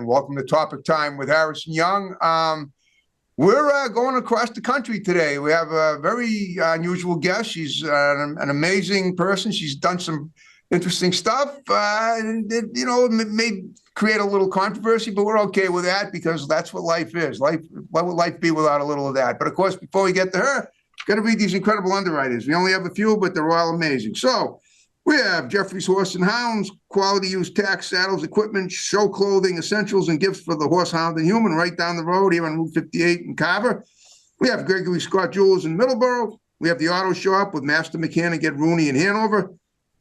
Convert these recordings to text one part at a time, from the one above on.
everyone. Welcome to Topic Time with Harrison Young. We're going across the country today. We have a very unusual guest. She's an amazing person. She's done some interesting stuff. It may create a little controversy, but we're okay with that because that's what life is. What would life be without a little of that? But of course, before we get to her, got to read these incredible underwriters. We only have a few, but they're all amazing. So we have Jeffrey's Horse and Hounds, quality used tack, saddles, equipment, show clothing, essentials, and gifts for the horse, hound, and human right down the road here on Route 58 in Carver. We have Gregory Scott Jewelers in Middleborough. We have the auto shop with Master Mechanic Ed Rooney in Hanover.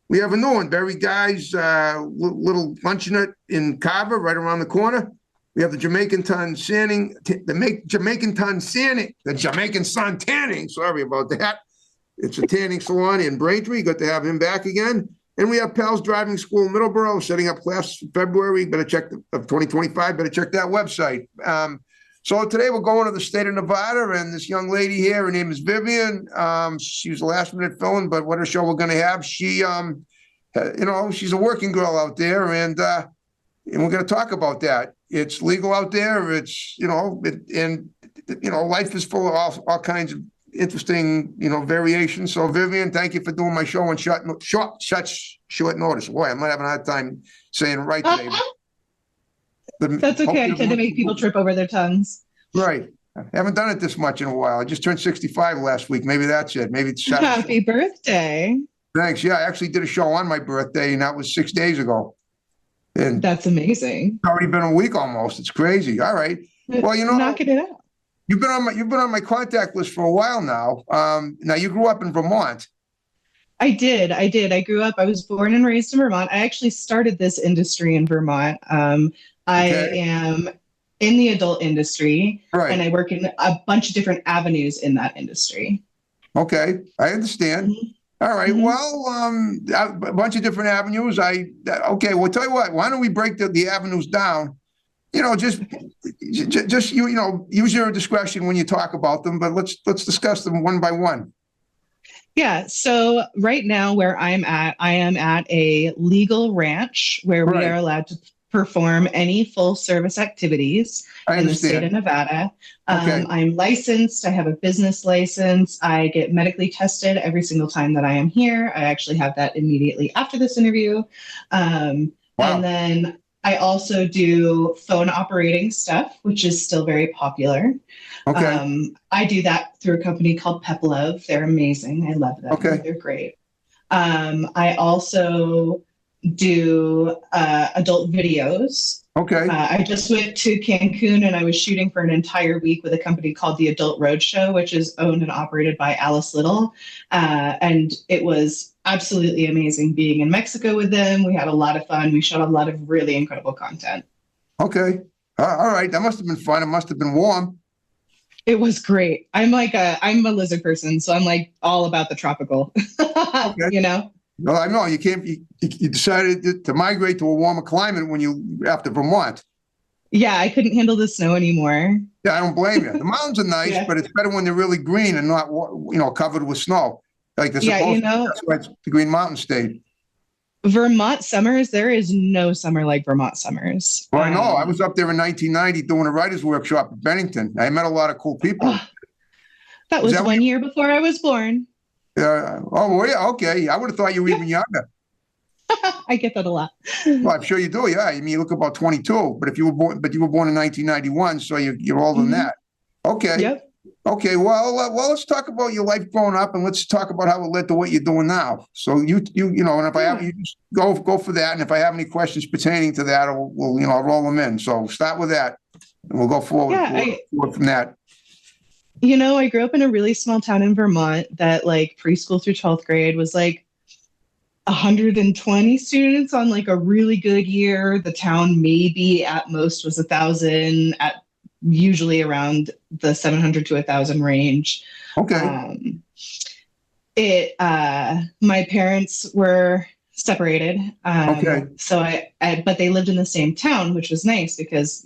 We have a new one, Barry Guy's little luncheonette in Carver, right around the corner. We have the Jamaican Sun Tanning, sorry about that. It's a tanning salon in Braintree. Good to have him back again. And we have Pals Driving School in Middleborough, setting up class in February. Better check of 2025. Better check that website. So today we're going to the state of Nevada, and this young lady here, her name is Vivian. She was a last-minute fill-in, but what a show we're going to have. She, she's a working girl out there, and we're going to talk about that. It's legal out there. It's life is full of all kinds of interesting, variations. So Vivian, thank you for doing my show on short notice. Boy, I'm not having a hard time saying it right today. That's okay. I tend to make people trip over their tongues. Right. I haven't done it this much in a while. I just turned 65 last week. Maybe that's it. Maybe it's Saturday. Happy birthday. Thanks. Yeah, I actually did a show on my birthday, and that was 6 days ago. And that's amazing. It's already been a week almost. It's crazy. All right. Well, knocking it out. You've been on my contact list for a while now. Now you grew up in Vermont. I did. I grew up. I was born and raised in Vermont. I actually started this industry in Vermont. I am in the adult industry, right, and I work in a bunch of different avenues in that industry. Okay, I understand. Mm-hmm. All right. Mm-hmm. Well, a bunch of different avenues. Well, tell you what. Why don't we break the avenues down? Just use your discretion when you talk about them, but let's discuss them one by one. Yeah. So right now where I am at a legal ranch where we are allowed to perform any full service activities in the state of Nevada. I'm licensed. I have a business license. I get medically tested every single time that I am here. I actually have that immediately after this interview. And then I also do phone operating stuff, which is still very popular. Okay. I do that through a company called Peplove. They're amazing. I love them. Okay. They're great. I also do adult videos. Okay. I just went to Cancun and I was shooting for an entire week with a company called the Adult Roadshow, which is owned and operated by Alice Little. And it was absolutely amazing being in Mexico with them. We had a lot of fun. We shot a lot of really incredible content. Okay. All right. That must have been fun. It must have been warm. It was great. I'm a lizard person, so I'm like all about the tropical, Okay. Well, I know you decided to migrate to a warmer climate after Vermont. Yeah, I couldn't handle the snow anymore. Yeah, I don't blame you. The mountains are nice, but it's better when they're really green and not, covered with snow. Like they're supposed to. That's why it's the Green Mountain State. Vermont summers, there is no summer like Vermont summers. Well, I know. I was up there in 1990 doing a writer's workshop at Bennington. I met a lot of cool people. That was 1 year before I was born. Yeah. Okay. I would have thought you were even younger. I get that a lot. Well, I'm sure you do. Yeah. I mean, you look about 22, but you were born in 1991, so you're older than that. Okay. Yep. Okay. Well, let's talk about your life growing up, and let's talk about how it led to what you're doing now. So and if I have you just go for that, and if I have any questions pertaining to that, I'll roll them in. So start with that, and we'll go forward from that. I grew up in a really small town in Vermont that preschool through 12th grade was 120 students on a really good year. The town maybe at most was 1,000, at usually around the 700 to 1,000 range. Okay. My parents were separated. Okay. So but they lived in the same town, which was nice because,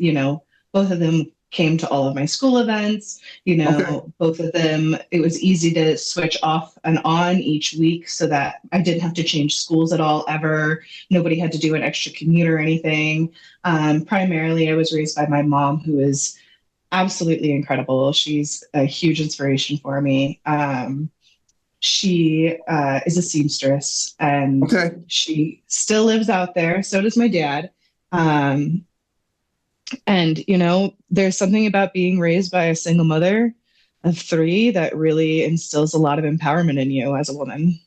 both of them came to all of my school events. Okay. Both of them, it was easy to switch off and on each week so that I didn't have to change schools at all ever. Nobody had to do an extra commute or anything. Primarily, I was raised by my mom, who is absolutely incredible. She's a huge inspiration for me. She is a seamstress, and Okay. she still lives out there. So does my dad. And, there's something about being raised by a single mother of three that really instills a lot of empowerment in you as a woman.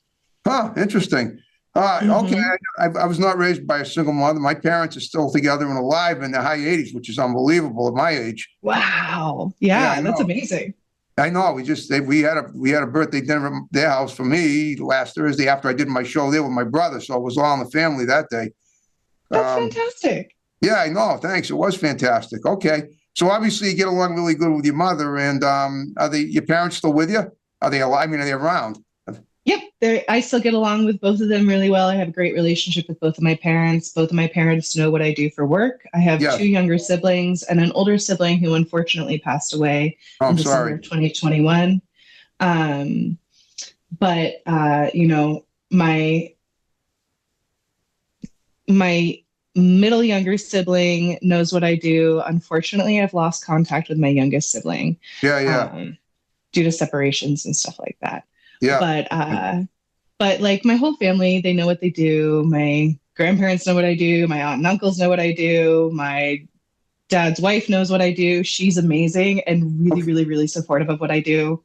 Huh, interesting. Okay, Mm-hmm. I was not raised by a single mother. My parents are still together and alive in their high 80s, which is unbelievable at my age. Wow. Yeah, I Yeah, that's know. amazing. I know. We had a birthday dinner at their house for me last Thursday after I did my show there with my brother. So it was all in the family that day. That's Um, fantastic. yeah, I know. Thanks. It was fantastic. Okay. So obviously you get along really good with your mother. And are your parents still with you? Are they alive? I mean, are they around? Yep, I still get along with both of them really well. I have a great relationship with both of my parents. Both of my parents know what I do for work. I have two Yes. younger siblings and an older sibling who unfortunately passed away Oh, in I'm December sorry. of 2021. Um, but my middle younger sibling knows what I do. Unfortunately, I've lost contact with my youngest sibling Yeah, yeah, um, due to separations and stuff like that. yeah. But like my whole family, they know what they do. My grandparents know what I do. My aunt and uncles know what I do. My dad's wife knows what I do. She's amazing and really, Okay. really, really supportive of what I do.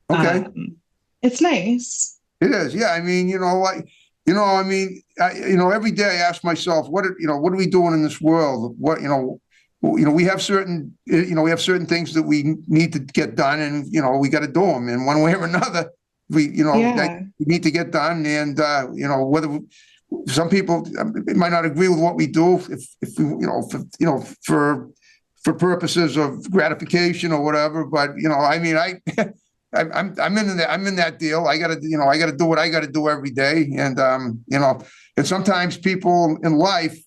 Okay. Um, it's nice. It is. Yeah. I mean, I mean, every day I ask myself, what are we doing in this world? We have we have certain things that we need to get done, and we got to do them in one way or another. That Yeah. we need to get done, and whether some people might not agree with what we do, if we, for purposes of gratification or whatever. But I mean, I'm in that deal. I gotta do what I gotta do every day, and sometimes people in life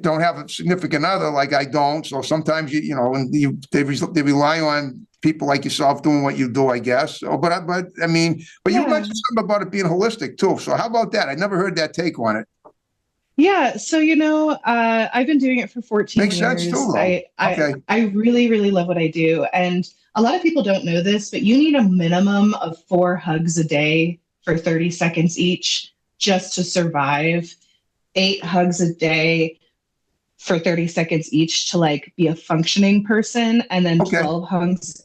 don't have a significant other like I don't. So sometimes they rely on people like yourself doing what you do, I guess. So, but I mean, but you Yeah. mentioned something about it being holistic too. So how about that? I never heard that take on it. Yeah, so I've been doing it for 14 Makes sense too, years. though. Okay. I really, really love what I do. And a lot of people don't know this, but you need a minimum of 4 hugs a day for 30 seconds each just to survive. 8 hugs a day for 30 seconds each to like be a functioning person, and then Okay. 12 hugs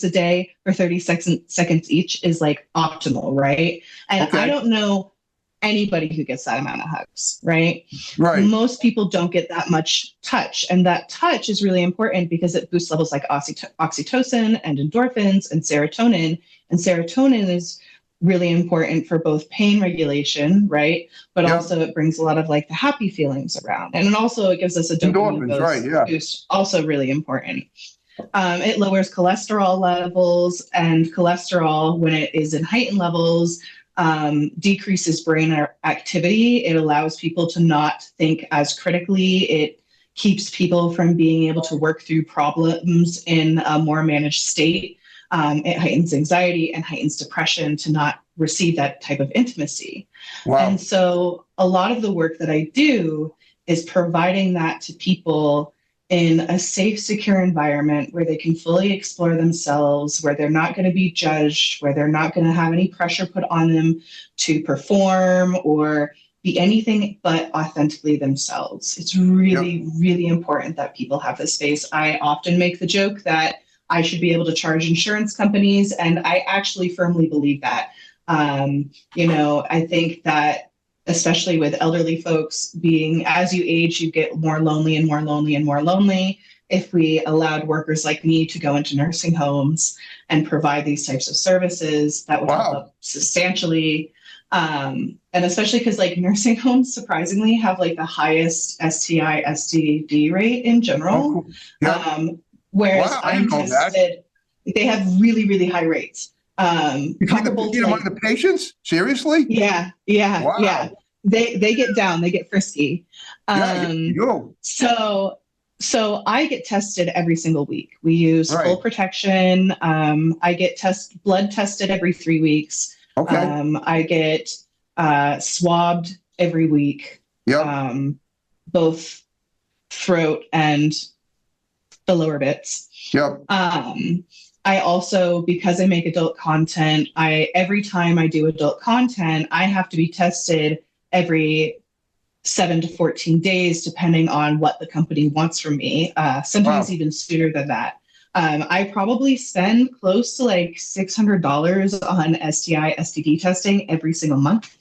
a day for 30 seconds each is like optimal, right? And I Okay. don't know anybody who gets that amount of hugs, right? Right. Most people don't get that much touch. And that touch is really important because it boosts levels like oxytocin and endorphins and serotonin. And serotonin is really important for both pain regulation, right? But Yep. also it brings a lot of like the happy feelings around. And then also it gives us a dopamine Endorphins. Right. Yeah. boost, also really important. It lowers cholesterol levels, and cholesterol, when it is in heightened levels, decreases brain activity. It allows people to not think as critically. It keeps people from being able to work through problems in a more managed state. It heightens anxiety and heightens depression to not receive that type of intimacy. And Wow. so a lot of the work that I do is providing that to people in a safe, secure environment where they can fully explore themselves, where they're not going to be judged, where they're not going to have any pressure put on them to perform or be anything but authentically themselves. It's Yep. really, really important that people have this space. I often make the joke that I should be able to charge insurance companies, and I actually firmly believe that. I think that especially with elderly folks being, as you age, you get more lonely and more lonely and more lonely. If we allowed workers like me to go into nursing homes and provide these types of services, that would help Wow. up substantially. And especially because like nursing homes surprisingly have like the highest STI STD rate in Oh, general. cool. Yep. Whereas Wow. I I'm didn't know that. tested, they have really, really high rates. Comparable to Among like, the patients? Seriously? yeah, yeah, yeah. Wow. They get down, they get frisky. Yeah. You Um, do. so So I get tested every single week. We use full Right. protection. I get blood tested every 3 weeks. Okay. I get swabbed every week, Yep. both throat and the lower bits. Yep. I also, because I make adult content, every time I do adult content, I have to be tested every 7 to 14 days, depending on what the company wants from me. Sometimes Wow. even sooner than that. I probably spend close to like $600 on STI, STD testing every single month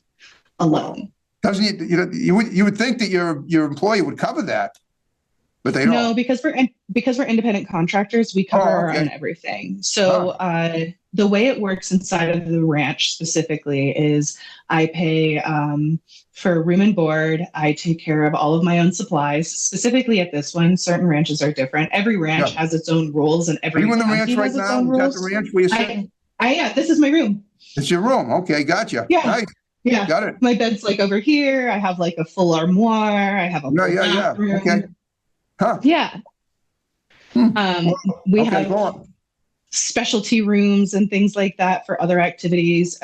alone. Doesn't it, you would think that your employer would cover that, but they No, don't. because we're independent contractors, we cover Oh, our okay. own everything. So Huh. the way it works inside of the ranch specifically is I pay for room and board. I take care of all of my own supplies. Specifically at this one, certain ranches are different. Every ranch Yeah. has its own rules, and Are you every in the ranch county right has its now? own Is that the rules. ranch where you sit? Yeah, this is my room. It's your room. Okay, gotcha. Yeah, Nice. yeah. Got it. My bed's like over here. I have like a full armoire. I have a Yeah, full yeah, yeah. Okay. bathroom. Huh. Yeah. Hmm. Um, Well, we okay, have go on. specialty rooms and things like that for other activities.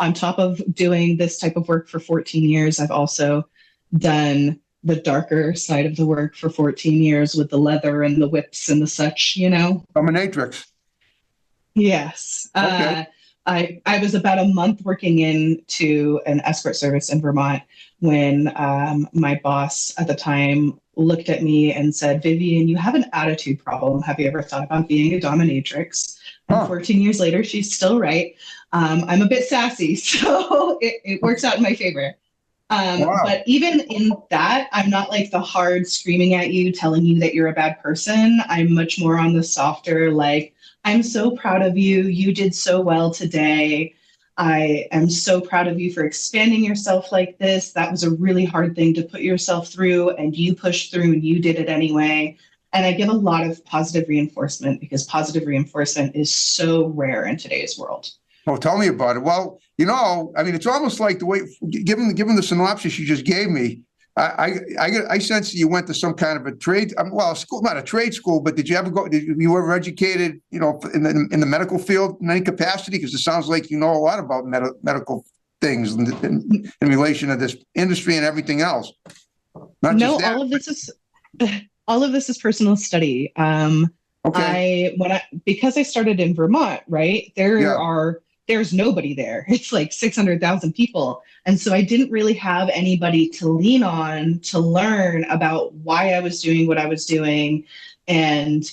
On top of doing this type of work for 14 years, I've also done the darker side of the work for 14 years with the leather and the whips and the such, Dominatrix. Yes. Okay. I was about a month working into an escort service in Vermont when my boss at the time looked at me and said, Vivian, you have an attitude problem. Have you ever thought about being a dominatrix? And 14 years later, she's still right. I'm a bit sassy, so it works out in my favor. Wow. But even in that, I'm not like the hard screaming at you, telling you that you're a bad person. I'm much more on the softer, like, I'm so proud of you. You did so well today. I am so proud of you for expanding yourself like this. That was a really hard thing to put yourself through, and you pushed through and you did it anyway. And I give a lot of positive reinforcement because positive reinforcement is so rare in today's world. Oh, tell me about it. Well, I mean, it's almost like the way, given the synopsis you just gave me, I sense that you went to some kind of a trade, well, school, not a trade school, but did you ever educated, in the medical field in any capacity? Because it sounds like you know a lot about medical things in relation to this industry and everything else. Not No, just that. all of this is personal study. Okay. Because I started in Vermont, right? There's nobody there. It's like 600,000 people. And so I didn't really have anybody to lean on to learn about why I was doing what I was doing and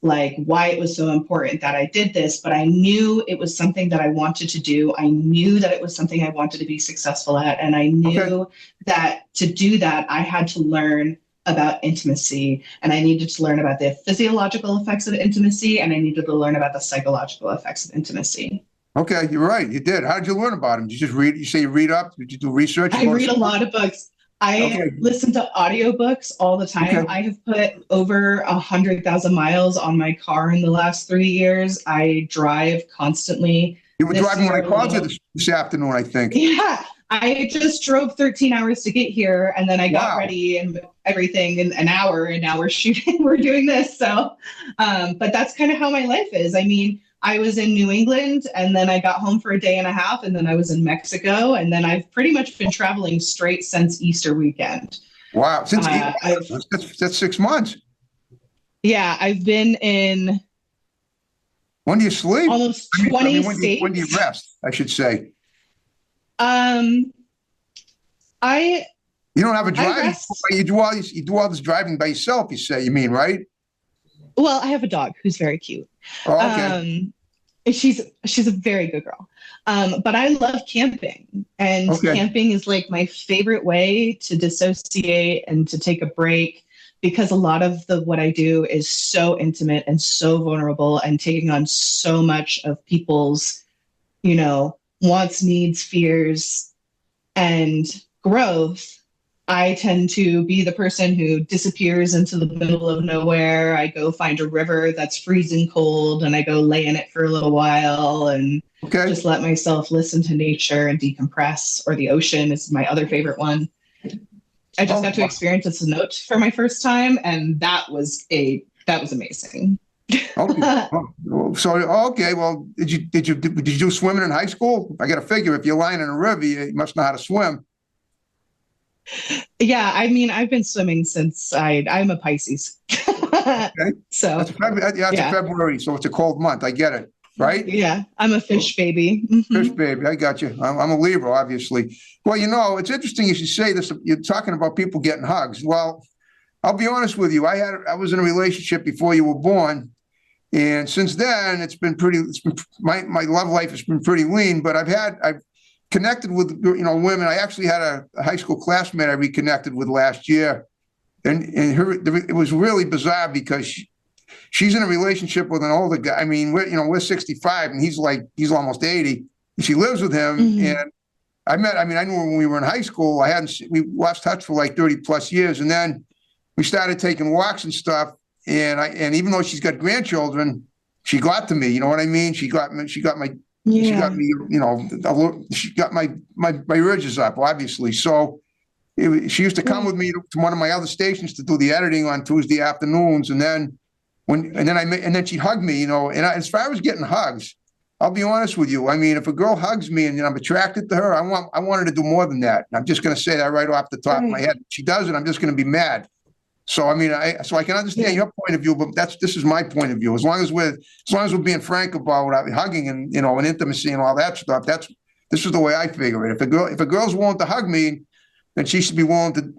like why it was so important that I did this. But I knew it was something that I wanted to do. I knew that it was something I wanted to be successful at. And I knew that to do that, I had to learn about intimacy, and I needed to learn about the physiological effects of intimacy, and I needed to learn about the psychological effects of intimacy. Okay, you're right. You did. How did you learn about them? Did you just read? You say you read up? Did you do research? I read a lot of books. I listen to audiobooks all the time. Okay. I have put over 100,000 miles on my car in the last 3 years. I drive constantly. You were driving when I called you this afternoon, I think. Yeah. I just drove 13 hours to get here, and then I got ready and everything in an hour, and now we're shooting, we're doing this. So, but that's kind of how my life is. I mean, I was in New England, and then I got home for a day and a half, and then I was in Mexico, and then I've pretty much been traveling straight since Easter weekend. Wow. That's 6 months. Yeah, I've been in. When do you sleep? Almost 20 states. When do you rest, I should say? You don't have a driving. You do all this driving by yourself. You mean, right? Well, I have a dog who's very cute. Oh, okay. She's a very good girl. But I love camping, and camping is like my favorite way to dissociate and to take a break, because a lot of what I do is so intimate and so vulnerable and taking on so much of people's, wants, needs, fears, and growth. I tend to be the person who disappears into the middle of nowhere. I go find a river that's freezing cold, and I go lay in it for a little while and just let myself listen to nature and decompress. Or the ocean is my other favorite one. I just Oh, got to experience a cenote for my first time, and that was amazing. okay. Oh, so okay. Well, did you do swimming in high school? I got to figure if you're lying in a river, you must know how to swim. Yeah, I mean, I've been swimming since I'm a Pisces. Okay. So, Yeah, it's a yeah. February, so it's a cold month. I get it, right? Yeah, I'm a fish baby. Fish baby, I got you. I'm a Libra, obviously. Well, it's interesting you should say this. You're talking about people getting hugs. Well, I'll be honest with you. I was in a relationship before you were born, and since then my love life has been pretty lean. But I've connected with women. I actually had a high school classmate I reconnected with last year, and it was really bizarre because she's in a relationship with an older guy. I mean, we're 65 and he's almost 80. And she lives with him. And I knew her when we were in high school. We lost touch for like 30 plus years. And then we started taking walks and stuff. And even though she's got grandchildren, she got to me, you know what I mean? She got me, she got my ridges up, obviously. So she used to come with me to one of my other stations to do the editing on Tuesday afternoons. And then she'd hug me, as far as getting hugs, I'll be honest with you. I mean, if a girl hugs me and I'm attracted to her, I want her to do more than that. And I'm just going to say that right off the top of my head. If she does it, I'm just going to be mad. So, I mean, I can understand your point of view, but this is my point of view. As long as we're being frank about hugging and, and intimacy and all that stuff, this is the way I figure it. If a girl's willing to hug me, then she should be willing to,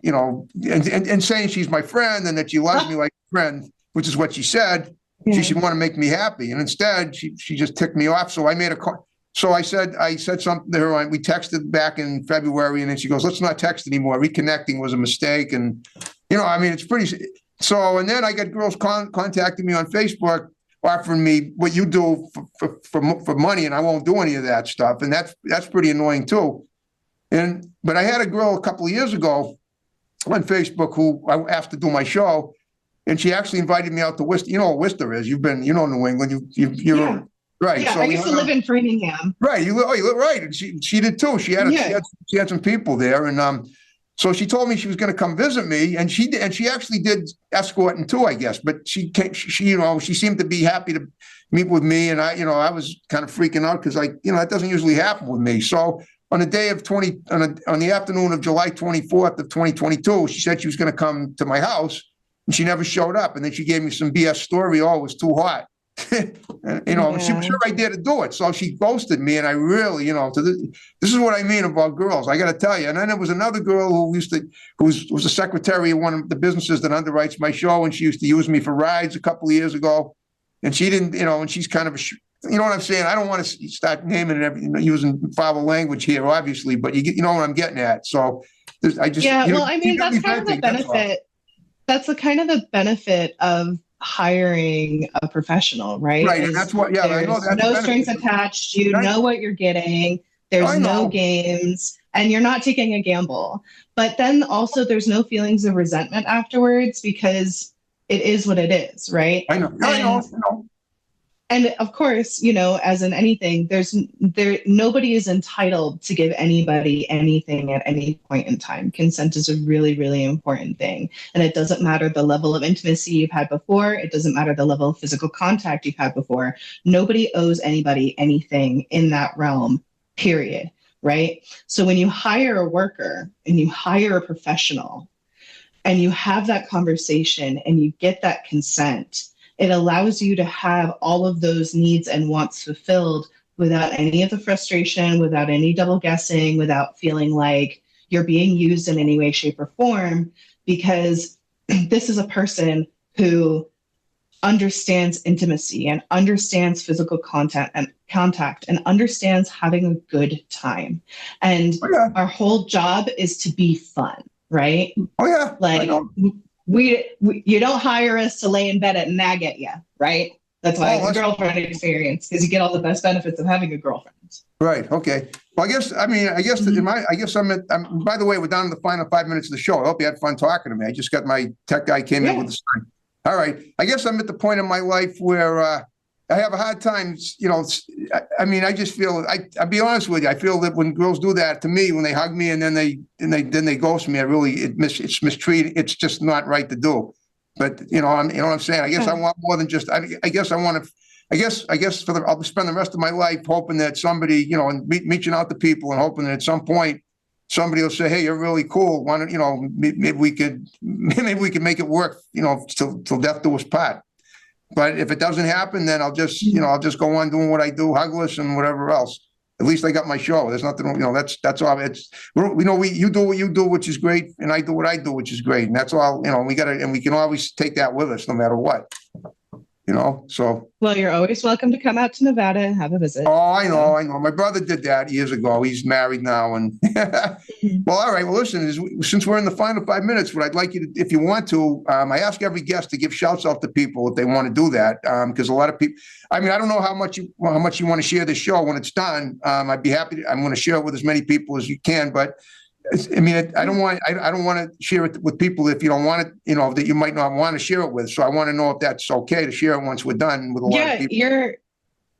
and saying she's my friend and that she loves me like a friend, which is what she said. She should want to make me happy. And instead she just ticked me off. So I said something to her. We texted back in February, and then she goes, let's not text anymore. Reconnecting was a mistake. And, I mean, it's pretty. So, and then I got girls contacting me on Facebook, offering me what you do for money. And I won't do any of that stuff. And that's pretty annoying too. But I had a girl a couple of years ago on Facebook who I asked to do my show. And she actually invited me out to Worcester. You know what Worcester is? You've been, New England. You're right. Yeah, so I used to live in Framingham. Right. You live right. And she did too. She had some people there, and so she told me she was going to come visit me, and she actually did escorting too, I guess. But she seemed to be happy to meet with me, and I was kind of freaking out because that doesn't usually happen with me. So on the day of on the afternoon of July 24th of 2022, she said she was going to come to my house. And she never showed up. And then she gave me some BS story. Oh, it was too hot. She was sure I did to do it. So she ghosted me. And I really, this is what I mean about girls. I got to tell you. And then there was another girl who was the secretary of one of the businesses that underwrites my show. And she used to use me for rides a couple of years ago. And she didn't, and she's kind of you know what I'm saying? I don't want to start naming and everything, using foul language here, obviously, but you know what I'm getting at. So I just, well, I mean, that's kind of the benefit. That's the kind of the benefit of hiring a professional, right? Right, and that's what. Yeah, I know that's no strings attached. You know what you're getting. There's no games, and you're not taking a gamble. But then also, there's no feelings of resentment afterwards because it is what it is, right? I know. And of course, as in anything, nobody is entitled to give anybody anything at any point in time. Consent is a really, really important thing. And it doesn't matter the level of intimacy you've had before. It doesn't matter the level of physical contact you've had before. Nobody owes anybody anything in that realm, period. Right? So when you hire a worker and you hire a professional and you have that conversation and you get that consent, it allows you to have all of those needs and wants fulfilled without any of the frustration, without any double guessing, without feeling like you're being used in any way, shape, or form, because this is a person who understands intimacy and understands physical contact and understands having a good time. And our whole job is to be fun, right? Oh, yeah. Like, you don't hire us to lay in bed and nag at you, right? That's why it's a girlfriend experience, because you get all the best benefits of having a girlfriend. Right. Okay. Well, I guess I'm by the way, we're down to the final 5 minutes of the show. I hope you had fun talking to me. I just got my tech guy came in with the sign. All right. I guess I'm at the point in my life where I have a hard time, I mean, I just feel, I'll be honest with you. I feel that when girls do that to me, when they hug me and then they ghost me, it's mistreated. It's just not right to do. But you know what I'm saying? I guess I want more than just, I guess I want to, I guess I'll spend the rest of my life hoping that somebody, and reaching out to people and hoping that at some point somebody will say, "Hey, you're really cool. Why don't, maybe we could make it work, till death do us part." But if it doesn't happen, then I'll just go on doing what I do, hugless and whatever else. At least I got my show. There's nothing, that's all. You do what you do, which is great, and I do what I do, which is great, and that's all. We can always take that with us, no matter what. So. Well, you're always welcome to come out to Nevada and have a visit. Oh, I know. My brother did that years ago. He's married now, and well, all right. Well, listen, since we're in the final 5 minutes, what I'd like you to, if you want to, I ask every guest to give shouts out to people if they want to do that, because a lot of people. I mean, I don't know how much you want to share the show when it's done. I'd be happy. I'm going to share it with as many people as you can, but. I mean, I don't want to share it with people if you don't want it, that you might not want to share it with. So I want to know if that's okay to share it once we're done with a lot of people.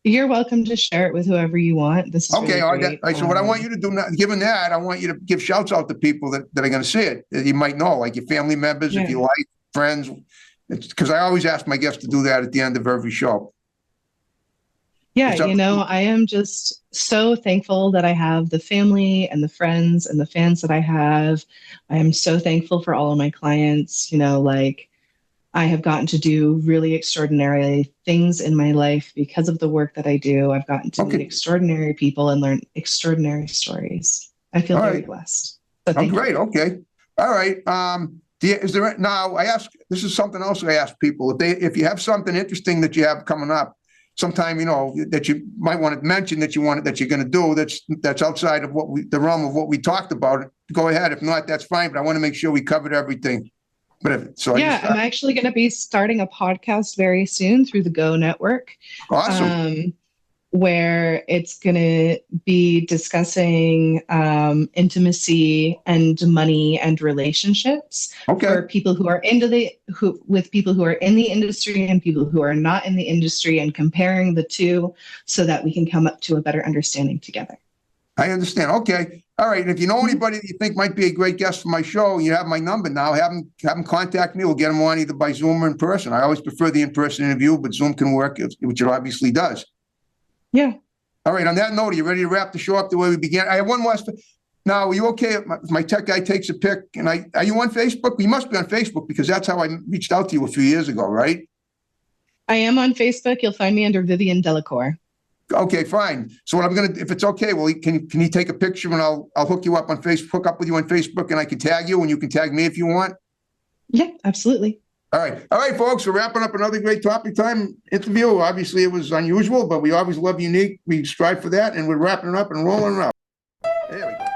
You're welcome to share it with whoever you want. This is okay. Really great. All right. So what I want you to do now, given that, I want you to give shouts out to people that are going to see it, that you might know, like your family members, if you like, friends. Because I always ask my guests to do that at the end of every show. Yeah, I am just so thankful that I have the family and the friends and the fans that I have. I am so thankful for all of my clients. I have gotten to do really extraordinary things in my life because of the work that I do. I've gotten to meet extraordinary people and learn extraordinary stories. I feel very blessed. So great. Okay. All right. Is there now? This is something else I ask people if you have something interesting that you have coming up. Sometime, that you might want to mention that you're going to do that's outside of the realm of what we talked about. Go ahead. If not, that's fine. But I want to make sure we covered everything. I'm actually going to be starting a podcast very soon through the Go Network. Awesome. Where it's going to be discussing intimacy and money and relationships for people who are with people who are in the industry and people who are not in the industry, and comparing the two so that we can come up to a better understanding together. I understand. Okay. All right. And if you know anybody that you think might be a great guest for my show, you have my number now. Have them contact me. We'll get them on either by Zoom or in person. I always prefer the in-person interview, but Zoom can work, which it obviously does. Yeah. All right. On that note, are you ready to wrap the show up the way we began? I have one last. Now, are you okay if my tech guy takes a pic? And are you on Facebook? You must be on Facebook because that's how I reached out to you a few years ago, right? I am on Facebook. You'll find me under Vivian Delacour. Okay, fine. So what I'm gonna, if it's okay, well, can he take a picture and I'll hook you up on Facebook, hook up with you on Facebook, and I can tag you and you can tag me if you want. Yeah, absolutely. All right, folks. We're wrapping up another great topic time interview. Obviously, it was unusual, but we always love unique. We strive for that, and we're wrapping it up and rolling it up. There we go.